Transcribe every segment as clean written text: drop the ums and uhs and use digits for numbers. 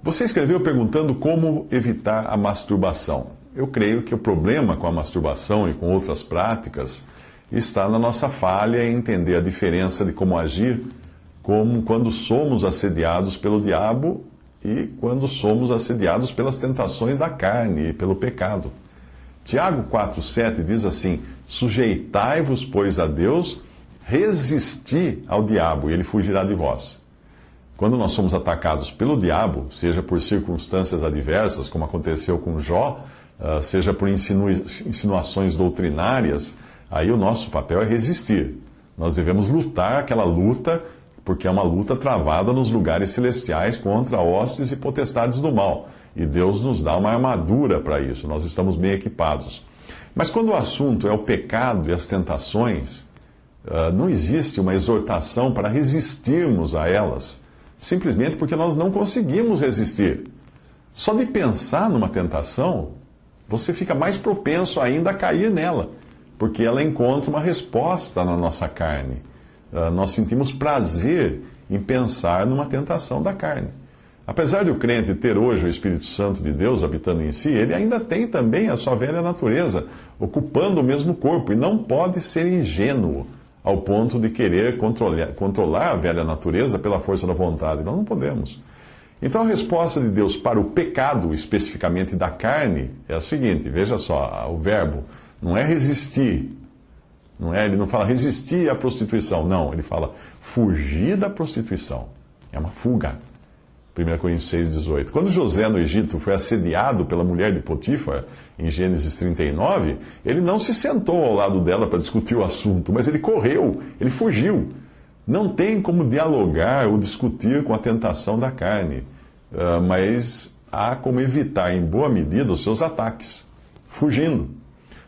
Você escreveu perguntando como evitar a masturbação. Eu creio que o problema com a masturbação e com outras práticas está na nossa falha em entender a diferença de como agir como quando somos assediados pelo diabo e quando somos assediados pelas tentações da carne e pelo pecado. Tiago 4,7 diz assim: sujeitai-vos, pois, a Deus, resisti ao diabo e ele fugirá de vós. Quando nós somos atacados pelo diabo, seja por circunstâncias adversas, como aconteceu com Jó, seja por insinuações doutrinárias, aí o nosso papel é resistir. Nós devemos lutar aquela luta, porque é uma luta travada nos lugares celestiais contra hostes e potestades do mal. E Deus nos dá uma armadura para isso, nós estamos bem equipados. Mas quando o assunto é o pecado e as tentações, não existe uma exortação para resistirmos a elas, simplesmente porque nós não conseguimos resistir. Só de pensar numa tentação, você fica mais propenso ainda a cair nela, porque ela encontra uma resposta na nossa carne. Nós sentimos prazer em pensar numa tentação da carne. Apesar de o crente ter hoje o Espírito Santo de Deus habitando em si, ele ainda tem também a sua velha natureza, ocupando o mesmo corpo, e não pode ser ingênuo ao ponto de querer controlar a velha natureza pela força da vontade. Nós não podemos. Então a resposta de Deus para o pecado, especificamente da carne, é a seguinte: veja só, o verbo não é resistir. Ele não fala resistir à prostituição, não. Ele fala fugir da prostituição. É uma fuga. 1 Coríntios 6,18. Quando José no Egito foi assediado pela mulher de Potifar, em Gênesis 39, ele não se sentou ao lado dela para discutir o assunto, mas ele correu, ele fugiu. Não tem como dialogar ou discutir com a tentação da carne, mas há como evitar em boa medida os seus ataques, fugindo.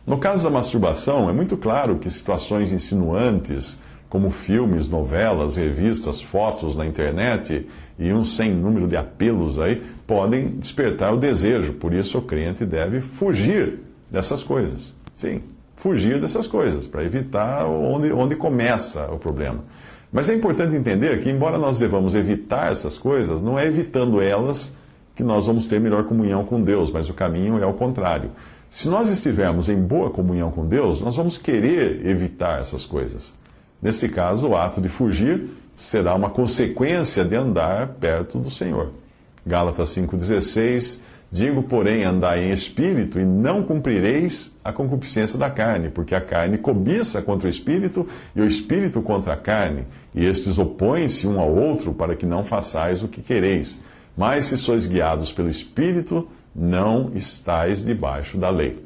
No caso da masturbação, é muito claro que situações insinuantes, como filmes, novelas, revistas, fotos na internet e um sem número de apelos aí, podem despertar o desejo. Por isso o crente deve fugir dessas coisas. Sim, fugir dessas coisas, para evitar onde começa o problema. Mas é importante entender que, embora nós devamos evitar essas coisas, não é evitando elas que nós vamos ter melhor comunhão com Deus, mas o caminho é ao contrário. Se nós estivermos em boa comunhão com Deus, nós vamos querer evitar essas coisas. Nesse caso, o ato de fugir será uma consequência de andar perto do Senhor. Gálatas 5,16: digo, porém, andai em espírito e não cumprireis a concupiscência da carne, porque a carne cobiça contra o espírito e o espírito contra a carne, e estes opõem-se um ao outro para que não façais o que quereis. Mas se sois guiados pelo espírito, não estáis debaixo da lei.